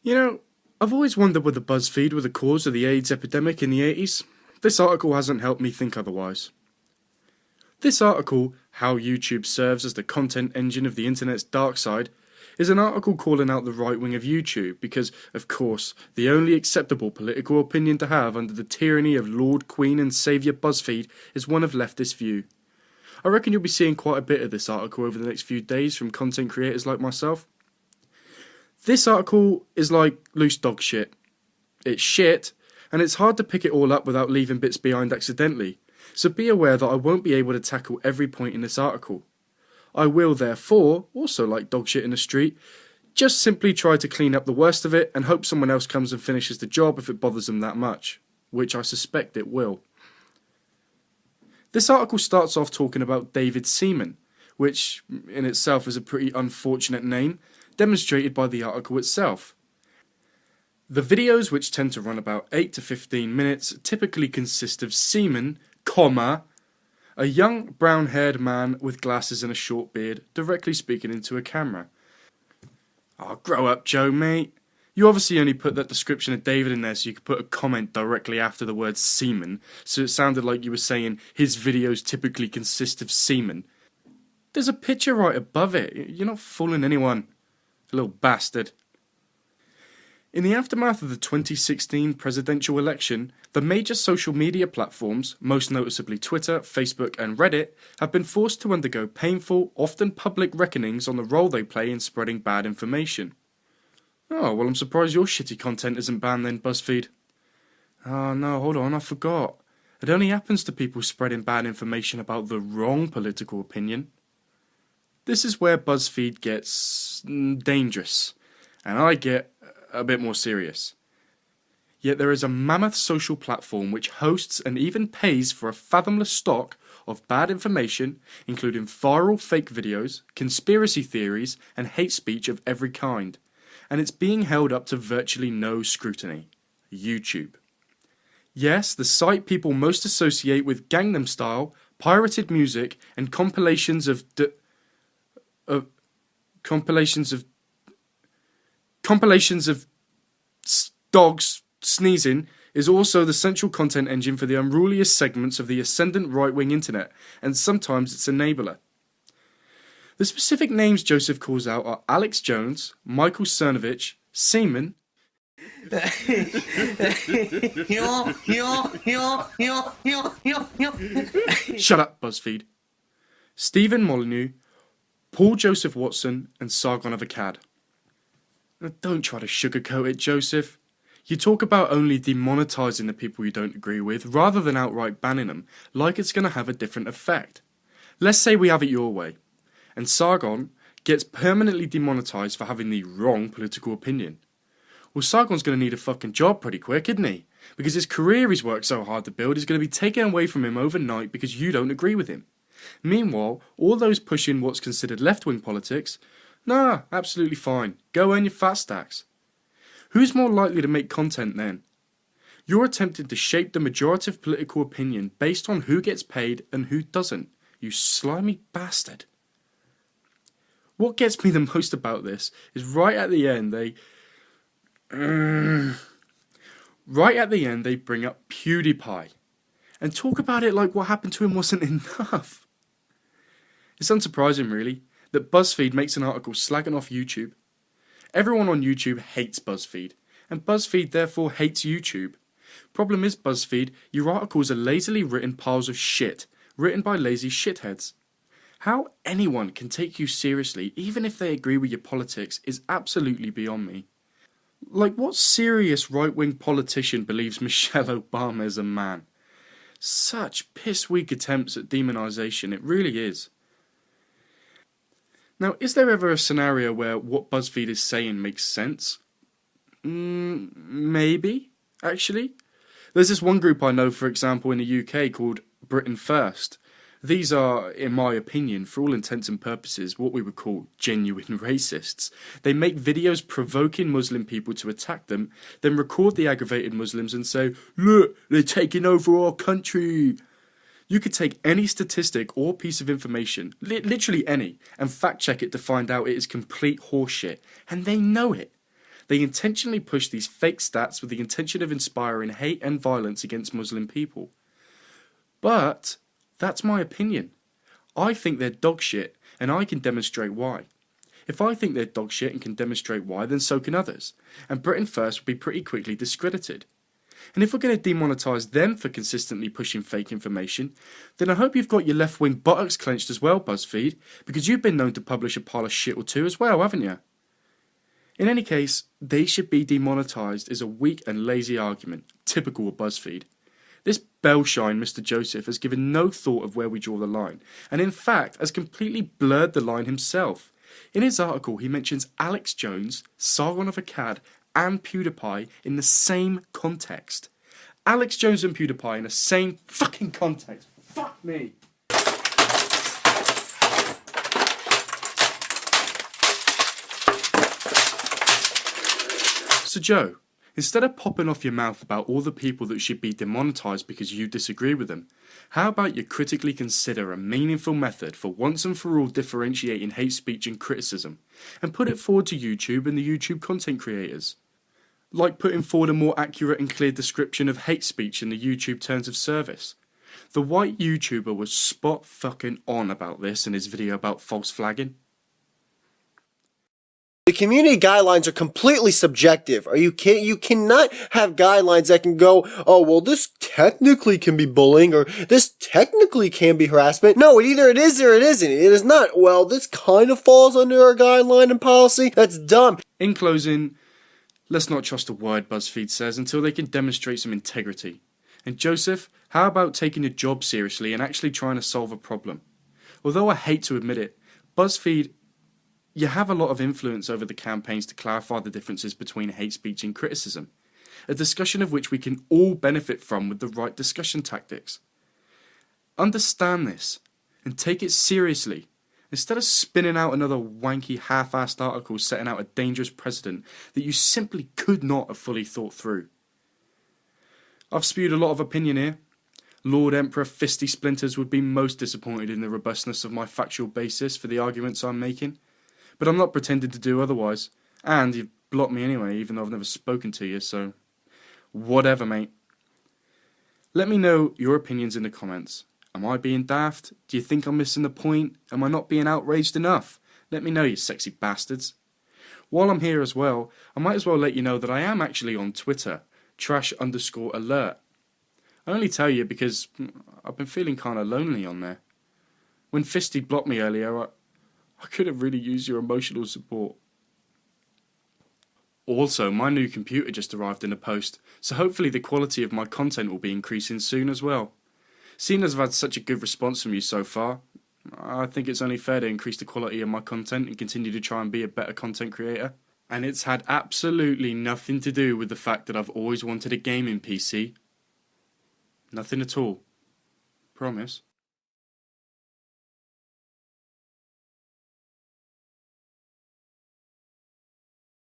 You know, I've always wondered whether BuzzFeed were the cause of the AIDS epidemic in the 80s. This article hasn't helped me think otherwise. This article, How YouTube Serves as the Content Engine of the Internet's Dark Side, is an article calling out the right wing of YouTube because, of course, the only acceptable political opinion to have under the tyranny of Lord, Queen and Saviour BuzzFeed is one of leftist view. I reckon you'll be seeing quite a bit of this article over the next few days from content creators like myself. This article is like loose dog shit. It's shit, and it's hard to pick it all up without leaving bits behind accidentally, so be aware that I won't be able to tackle every point in this article. I will therefore, also like dog shit in the street, just simply try to clean up the worst of it and hope someone else comes and finishes the job if it bothers them that much, which I suspect it will. This article starts off talking about David Seaman, which in itself is a pretty unfortunate name, demonstrated by the article itself. The videos, which tend to run about 8 to 15 minutes, typically consist of Seaman, a young brown-haired man with glasses and a short beard, directly speaking into a camera. Oh, grow up, Joe, mate. You obviously only put that description of David in there so you could put a comment directly after the word semen, so it sounded like you were saying his videos typically consist of semen. There's a picture right above it. You're not fooling anyone. Little bastard. In the aftermath of the 2016 presidential election, the major social media platforms, most noticeably Twitter, Facebook and Reddit, have been forced to undergo painful, often public reckonings on the role they play in spreading bad information. Oh, well, I'm surprised your shitty content isn't banned then, BuzzFeed. Oh no, hold on, I forgot. It only happens to people spreading bad information about the wrong political opinion. This is where BuzzFeed gets dangerous, and I get a bit more serious. Yet there is a mammoth social platform which hosts and even pays for a fathomless stock of bad information, including viral fake videos, conspiracy theories, and hate speech of every kind. And it's being held up to virtually no scrutiny. YouTube. Yes, the site people most associate with Gangnam Style, pirated music, and compilations of dogs sneezing is also the central content engine for the unruliest segments of the ascendant right-wing internet, and sometimes its enabler. The specific names Joseph calls out are Alex Jones, Michael Cernovich, Seaman, shut up, BuzzFeed, Stephen Molyneux, Paul Joseph Watson, and Sargon of Akkad. Now, don't try to sugarcoat it, Joseph. You talk about only demonetising the people you don't agree with, rather than outright banning them, like it's going to have a different effect. Let's say we have it your way, and Sargon gets permanently demonetised for having the wrong political opinion. Well, Sargon's going to need a fucking job pretty quick, isn't he? Because his career he's worked so hard to build is going to be taken away from him overnight because you don't agree with him. Meanwhile, all those pushing what's considered left-wing politics, nah, absolutely fine. Go earn your fat stacks. Who's more likely to make content then? You're attempting to shape the majority of political opinion based on who gets paid and who doesn't, you slimy bastard. What gets me the most about this is right at the end they bring up PewDiePie and talk about it like what happened to him wasn't enough. It's unsurprising, really, that BuzzFeed makes an article slagging off YouTube. Everyone on YouTube hates BuzzFeed, and BuzzFeed therefore hates YouTube. Problem is, BuzzFeed, your articles are lazily written piles of shit, written by lazy shitheads. How anyone can take you seriously, even if they agree with your politics, is absolutely beyond me. Like, what serious right-wing politician believes Michelle Obama is a man? Such piss-weak attempts at demonisation, it really is. Now, is there ever a scenario where what BuzzFeed is saying makes sense? Maybe, actually. There's this one group I know, for example, in the UK called Britain First. These are, in my opinion, for all intents and purposes, what we would call genuine racists. They make videos provoking Muslim people to attack them, then record the aggravated Muslims and say, "Look, they're taking over our country." You could take any statistic or piece of information, literally any, and fact check it to find out it is complete horseshit. And they know it. They intentionally push these fake stats with the intention of inspiring hate and violence against Muslim people. But that's my opinion. I think they're dog shit, and I can demonstrate why. If I think they're dog shit and can demonstrate why, then so can others, and Britain First will be pretty quickly discredited. And if we're going to demonetise them for consistently pushing fake information, then I hope you've got your left-wing buttocks clenched as well, BuzzFeed, because you've been known to publish a pile of shit or two as well, haven't you? In any case, they should be demonetised is a weak and lazy argument, typical of BuzzFeed. This bellshine Mr. Joseph has given no thought of where we draw the line, and in fact has completely blurred the line himself. In his article he mentions Alex Jones, Sargon of Akkad and PewDiePie in the same context. Alex Jones and PewDiePie in the same fucking context. Fuck me. So Joe, instead of popping off your mouth about all the people that should be demonetised because you disagree with them, how about you critically consider a meaningful method for once and for all differentiating hate speech and criticism, and put it forward to YouTube and the YouTube content creators? Like putting forward a more accurate and clear description of hate speech in the YouTube terms of service. The white YouTuber was spot fucking on about this in his video about false flagging. The community guidelines are completely subjective. You cannot have guidelines that can go, oh, well, this technically can be bullying, or this technically can be harassment. No, either it is or it isn't. It is not, well, this kind of falls under our guideline and policy. That's dumb. In closing, let's not trust a word BuzzFeed says until they can demonstrate some integrity. And Joseph, how about taking your job seriously and actually trying to solve a problem? Although I hate to admit it, BuzzFeed, you have a lot of influence over the campaigns to clarify the differences between hate speech and criticism, a discussion of which we can all benefit from with the right discussion tactics. Understand this and take it seriously, instead of spinning out another wanky half-assed article setting out a dangerous precedent that you simply could not have fully thought through. I've spewed a lot of opinion here. Lord Emperor Fisti Splinters would be most disappointed in the robustness of my factual basis for the arguments I'm making. But I'm not pretending to do otherwise, and you've blocked me anyway, even though I've never spoken to you, so whatever, mate. Let me know your opinions in the comments. Am I being daft? Do you think I'm missing the point? Am I not being outraged enough? Let me know, you sexy bastards. While I'm here as well, I might as well let you know that I am actually on Twitter, trash_alert. I only tell you because I've been feeling kind of lonely on there. When Fisti blocked me earlier, I could have really used your emotional support. Also, my new computer just arrived in the post, so hopefully the quality of my content will be increasing soon as well. Seeing as I've had such a good response from you so far, I think it's only fair to increase the quality of my content and continue to try and be a better content creator. And it's had absolutely nothing to do with the fact that I've always wanted a gaming PC. Nothing at all. Promise.